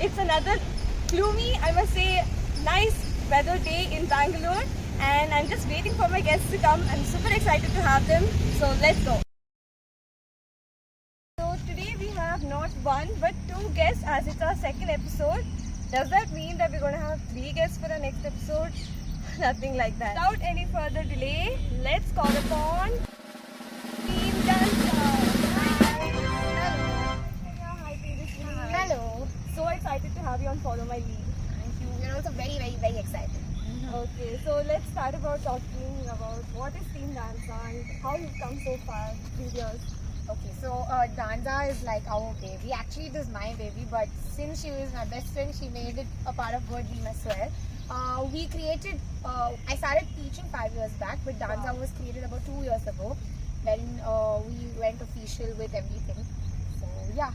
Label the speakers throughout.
Speaker 1: it's another gloomy, I must say, nice weather day in Bangalore, and I'm just waiting for my guests to come. I'm super excited to have them, so let's go. So today we have not one but two guests, as it's our second episode. Does that mean that we're going to have three guests for our next episode? Nothing like that. Without any further delay, let's call upon Team Danza. Hi Tejaswini.
Speaker 2: Hello.
Speaker 1: So excited to have you on Follow My Lead.
Speaker 2: Thank you. We're also very, very, very excited.
Speaker 1: Okay, so let's start about talking about what is Team Danza and how you've come so far, 3 years.
Speaker 2: Okay, so Danza is like our baby. Actually, it is my baby, but since she was my best friend, she made it a part of her dream as well. We created, I started teaching 5 years back, but Danza was created about 2 years ago when we went official with everything. So, yeah.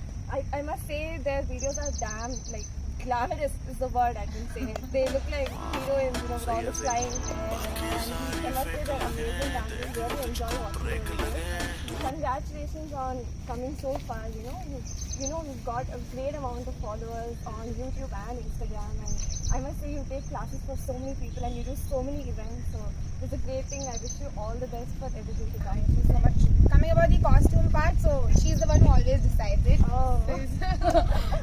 Speaker 1: I must say their videos are damn, like, glamorous is the word I can say. They look like heroines, with all the flying hair, and I must say they're amazing dancers. Really enjoy watching their videos. Congratulations on coming so far. You've got a great amount of followers on YouTube and Instagram, and I must say you take classes for so many people and you do so many events. So it's a great thing. I wish you all the best for everything to come.
Speaker 2: Thank you so much. Coming about the costume part, so she's the one who always decides it.
Speaker 1: Oh.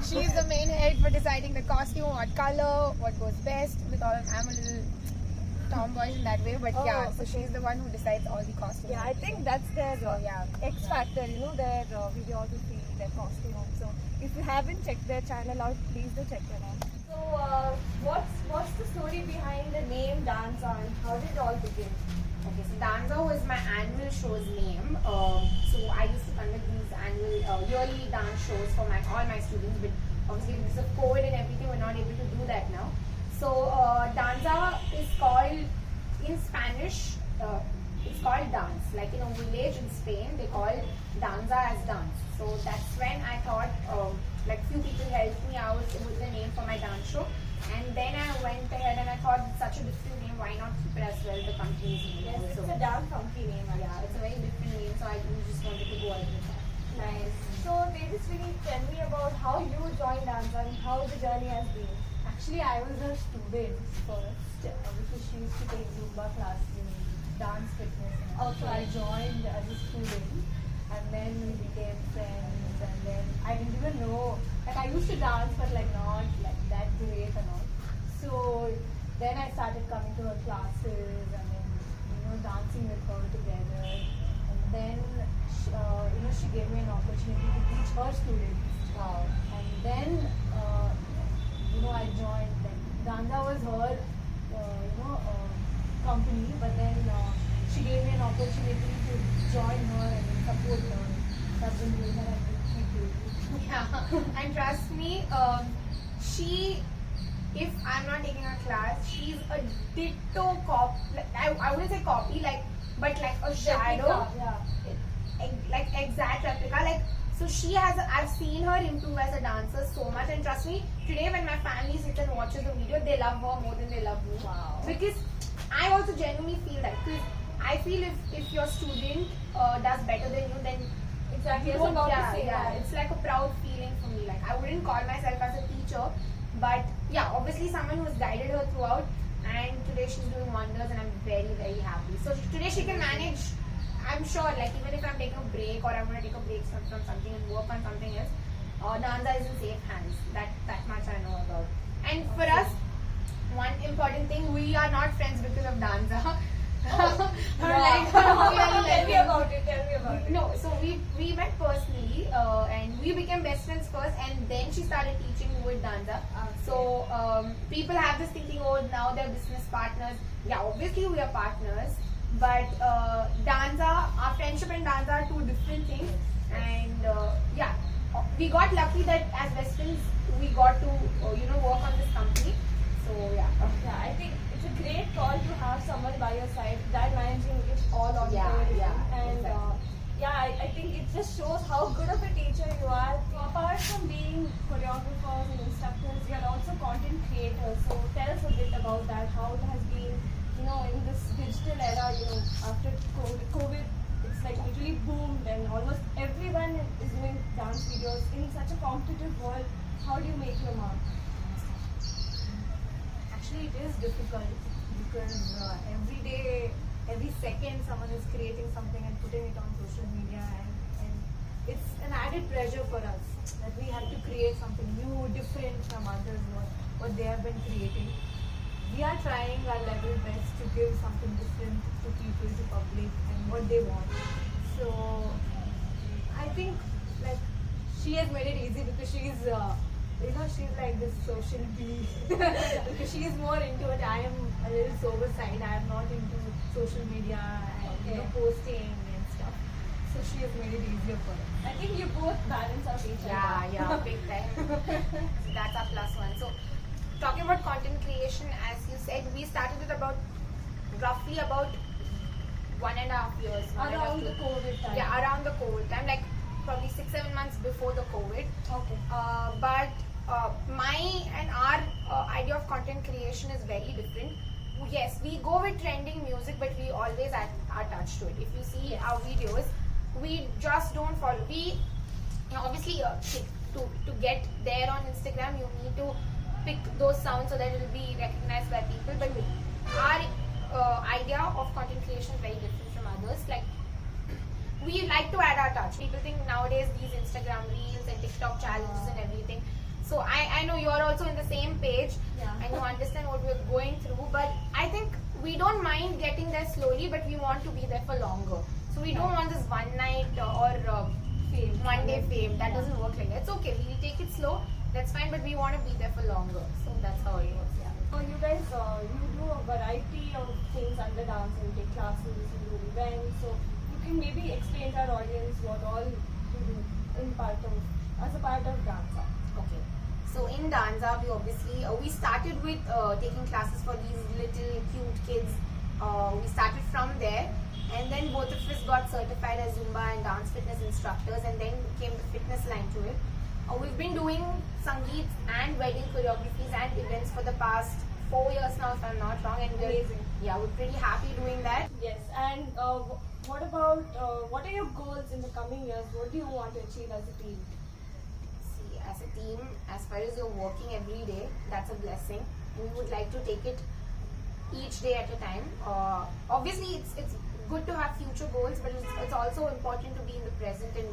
Speaker 2: She's the main head for deciding the costume, what color, what goes best. I'm a little tomboyish in that way, but yeah, so she's the one who decides all the costumes.
Speaker 1: Yeah, I think that's their
Speaker 2: yeah.
Speaker 1: X factor, their videography, their costume. So if you haven't checked their channel out, please do check it out. So what's the story behind the name Danza and how did it all begin?
Speaker 2: Okay, so Danza was my annual show's name. So I used to conduct these annual yearly dance shows for all my students, but obviously because of COVID and everything, we're not able to do that now. So Danza is called in Spanish. It's called dance. Like in a village in Spain, they call Danza as dance. So that's when I thought, like few people helped me out with the name for my dance show. And then I went ahead and I thought it's such a different name, why not keep it as well the company's name?
Speaker 1: Yes,
Speaker 2: also.
Speaker 1: it's a damn funky name. Actually.
Speaker 2: Yeah, it's a very different name, so I just wanted to go ahead with that.
Speaker 1: Nice. So Tejaswini, tell me about how you joined Danza and how the journey has been.
Speaker 3: Actually, I was a student first because she used to take Zumba class in dance fitness. So I joined as a student, and then we became friends. And then I didn't even know, like I used to dance, but like not like that great and all. So then I started coming to her classes and then dancing with her together. And then she gave me an opportunity to teach her students.
Speaker 2: Wow.
Speaker 3: And then I joined. Like Danza was her, company, but then she gave me an opportunity to join her and support her. So I've been doing that and keep doing it.
Speaker 2: Yeah, and trust me, if I'm not taking her class, she's a ditto copy. I wouldn't say copy, but like a shadow.
Speaker 1: Yeah.
Speaker 2: Like exact replica. So I've seen her improve as a dancer so much, and trust me, today when my family sits and watches the video, they love her more than they love me.
Speaker 1: Wow.
Speaker 2: Because I also genuinely feel that. Because I feel if your student does better than you, then
Speaker 1: Exactly.
Speaker 2: you
Speaker 1: It's
Speaker 2: don't,
Speaker 1: about
Speaker 2: yeah,
Speaker 1: to say
Speaker 2: yeah,
Speaker 1: that.
Speaker 2: it's like a proud feeling for me. Like I wouldn't call myself as a teacher, but yeah, obviously someone who has guided her throughout, and today she's doing wonders, and I'm very, very happy. So today she can manage. I'm sure, like even if I'm taking a break or I'm going to take a break from something and work on something else, Danza is in safe hands. That much I know about. And for us, one important thing, we are not friends because of Danza.
Speaker 1: Tell me about it.
Speaker 2: No, so we met personally and we became best friends first, and then she started teaching with Danza. So people have this thinking, oh, now they're business partners. Yeah, obviously we are partners, but Danza, our friendship and Danza are two different things. And yeah, we got lucky that as best friends we got to work on this company. So yeah.
Speaker 1: Yeah, I think it's a great call to have someone by your side that managing it all on
Speaker 2: Yeah,
Speaker 1: board.
Speaker 2: yeah,
Speaker 1: And
Speaker 2: exactly.
Speaker 1: I think it just shows how good of a teacher you are. Apart from being choreographers and instructors, you are also content creators. So tell us a bit about that. How it has been, in this digital era. After COVID, it's like literally boomed, and almost everyone is doing dance videos in such a competitive world.
Speaker 3: How do you make your mark? Actually, it is difficult because every day, every second, someone is creating something and putting it on social media, and it's an added pressure for us that we have to create something new, different from others, what they have been creating. We are trying our level best to give something different to people, to public, and what they want. So I think like she has made it easy because she's she's like this social bee because she is more into it. I am a little sober side. I am not into social media and posting and stuff. So she has made it easier for us. I think you both balance out each other.
Speaker 2: Yeah, big time. So that's our plus one. So talking about content creation, as you said, we started it roughly about 1.5 years.
Speaker 3: Around the COVID time.
Speaker 2: Yeah, around the COVID time, like probably 6-7 months before the COVID.
Speaker 3: Okay.
Speaker 2: But my and our idea of content creation is very different. Yes, we go with trending music, but we always add our touch to it. If you see our videos, we just don't follow. We obviously to get there on Instagram, you need to pick those sounds so that it will be recognized by people. But our idea of content creation is very different from others. Like, we like to add our touch. People think nowadays these Instagram reels and TikTok challenges and everything. So I know you're also in the same page and you understand what we're going through. But I think we don't mind getting there slowly, but we want to be there for longer. So we don't want this one night or one day fame. That doesn't work like that. It's okay. We'll take it slow. That's fine. But we want to be there for longer. So that's how it works. Yeah.
Speaker 3: So you guys, you do a variety of things under dance. You take classes, you do events. So you can maybe explain to our audience what all you do as a part of Danza.
Speaker 2: Okay. So in Danza, we obviously we started with taking classes for these little cute kids. We started from there, and then both of us got certified as Zumba and dance fitness instructors, and then came the fitness line to it. We've been doing Sangeet and wedding choreographies and events for the past 4 years now, if I'm not wrong, and we're pretty happy doing that.
Speaker 3: Yes, and what about what are your goals in the coming years? What do you want to achieve as a team?
Speaker 2: See, as a team, as far as you're working every day, that's a blessing. We would like to take it each day at a time. Obviously, it's good to have future goals, but it's also important to be in the present and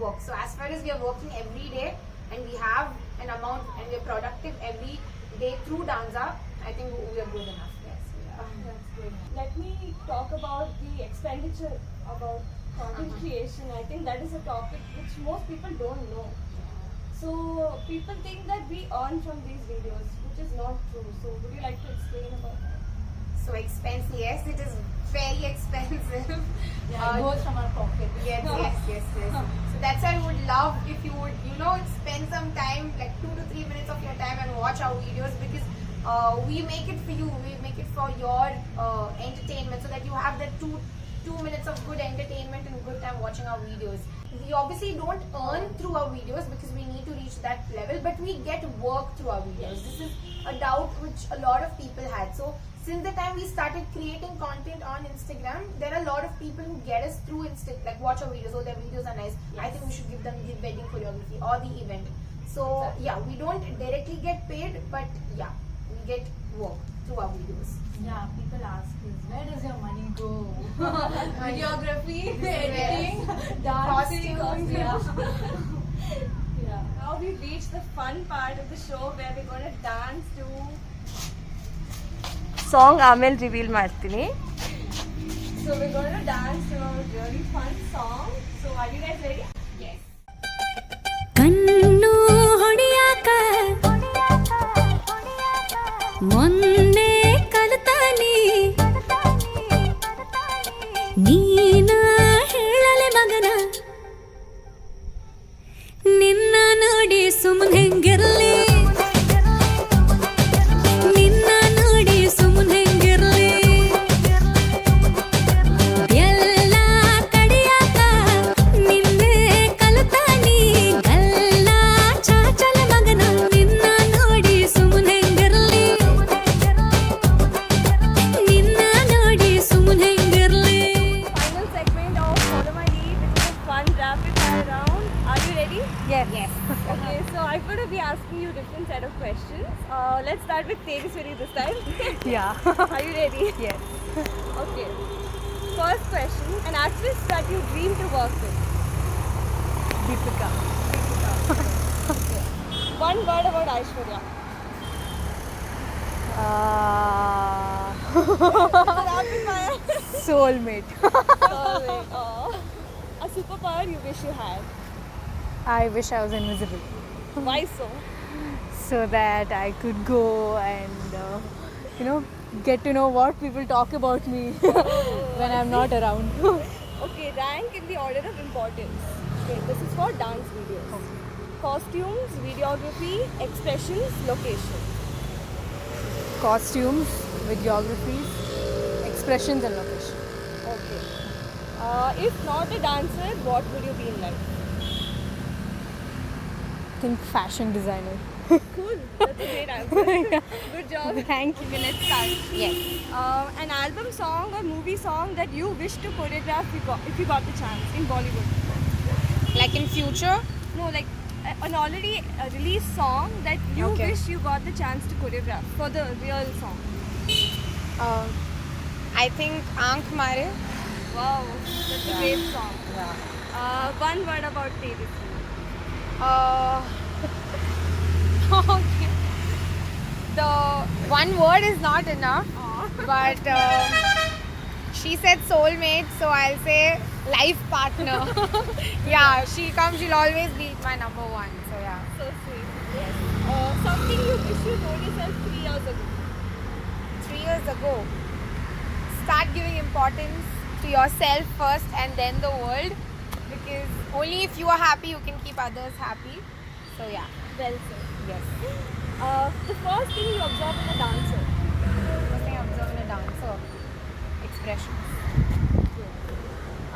Speaker 2: work. So as far as we are working every day and we have an amount and we are productive every day through Danza, I think we are good enough. Yes, we are.
Speaker 3: That's good. Let me talk about the expenditure about content creation. I think that is a topic which most people don't know. So people think that we earn from these videos, which is not true. So would you like to explain about that?
Speaker 2: So expensive, yes, it is very expensive.
Speaker 3: It goes from our pocket.
Speaker 2: Yes. So that's why I would love if you would, spend some time, like 2 to 3 minutes of your time and watch our videos, because we make it for you. We make it for your entertainment, so that you have that 2 minutes of good entertainment and good time watching our videos. We obviously don't earn through our videos because we need to reach that level, but we get work through our videos. This is a doubt which a lot of people had. So since the time we started creating content on Instagram, there are a lot of people who get us through like watch our videos. Oh, their videos are nice. I think we should give them the wedding choreography or the event. So we don't directly get paid, but we get work through our videos.
Speaker 3: Yeah, people ask us, where does your money go? Videography, editing, dancing,
Speaker 2: costumes.
Speaker 3: Yeah. Now we've reached the fun part of the show where we're going to dance to
Speaker 1: song ಆಮೇಲೆ reveal ಮಾಡ್ತೀನಿ.
Speaker 3: So we're going to dance to a really fun song. So are you guys ready?
Speaker 2: Yes.
Speaker 4: ಕಣ್ಣು ಹೊಡಿಯಾಕ ಮೊನ್ನೆ ಕಲಿತಾನಿ ನೀನ ಹೇಳಲೆ ಮಗನ ನಿನ್ನ ನೋಡಿ ಸುಮ್ಮನೆ ಹೆಂಗಿರ್ಲಿ
Speaker 1: Let's start with Tejaswini this time.
Speaker 3: Yeah.
Speaker 1: Are you ready?
Speaker 3: Yes.
Speaker 1: Okay. First question, an actress that you dream to work with.
Speaker 3: Deepika.
Speaker 1: Okay. One word about Aishwarya. Rapid fire.
Speaker 3: Soulmate.
Speaker 1: A superpower you wish you had.
Speaker 3: I wish I was invisible.
Speaker 1: Why so?
Speaker 3: So that I could go and get to know what people talk about me when I'm not around.
Speaker 1: Okay, rank in the order of importance. Okay, this is for dance videos. Costumes, videography, expressions, location.
Speaker 3: Costumes, videographies, expressions and location.
Speaker 1: Okay. If not a dancer, what would you be in life?
Speaker 3: I think fashion designer.
Speaker 1: Cool. That's a great answer. Good job.
Speaker 3: Thank you.
Speaker 1: Okay, let's start.
Speaker 2: Yes.
Speaker 1: An album song or movie song that you wish to choreograph if you got the chance in Bollywood.
Speaker 2: Like in future?
Speaker 1: No, like an already released song that you
Speaker 2: Okay.
Speaker 1: wish you got the chance to choreograph for the real song.
Speaker 2: I think Aankh Mare.
Speaker 1: Wow, that's a great song.
Speaker 2: Yeah.
Speaker 1: One word about Tejaswini.
Speaker 2: Okay. The one word is not enough, but she said soulmate, so I'll say life partner. Yeah, she'll always be my number one. So yeah.
Speaker 1: So sweet. Yes. Something you wish you told yourself 3 years ago.
Speaker 2: 3 years ago, start giving importance to yourself first and then the world, because only if you are happy you can keep others happy. So yeah.
Speaker 1: Well said.
Speaker 2: Yes.
Speaker 1: The first thing you observe in a dancer.
Speaker 2: First thing I observe in a dancer, expressions.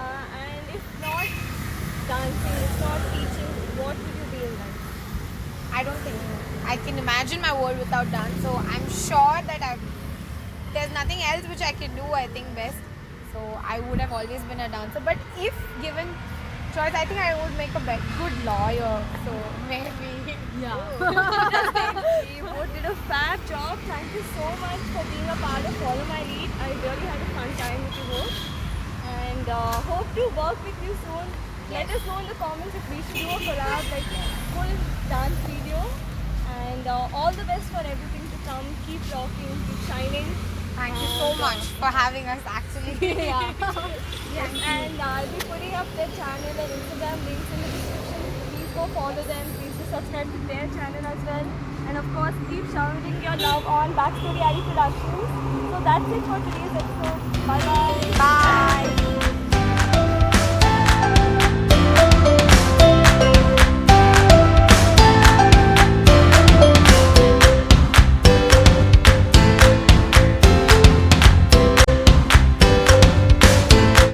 Speaker 1: And if not dancing, if not teaching, what would you be in life?
Speaker 2: I don't think I can imagine my world without dance. So I'm sure that there's nothing else which I can do, I think, best. So I would have always been a dancer. But if given choice, I think I would make a good lawyer. So maybe.
Speaker 3: Yeah.
Speaker 1: You both did a fab job. Thank you so much for being a part of Follow My Lead. I really had a fun time with you both. And hope to work with you soon. Let us know in the comments if we should do a collab, like full dance video. And all the best for everything to come. Keep rocking, keep shining.
Speaker 2: Thank you so much for having us actually.
Speaker 1: Yeah. Yes. And I'll be putting up their channel and Instagram links in the description. Please go follow them. Please do subscribe to their channel as well. And of course, keep showering your love on Backstory Ali Productions. So that's it for today's episode. Bye bye.
Speaker 2: Bye.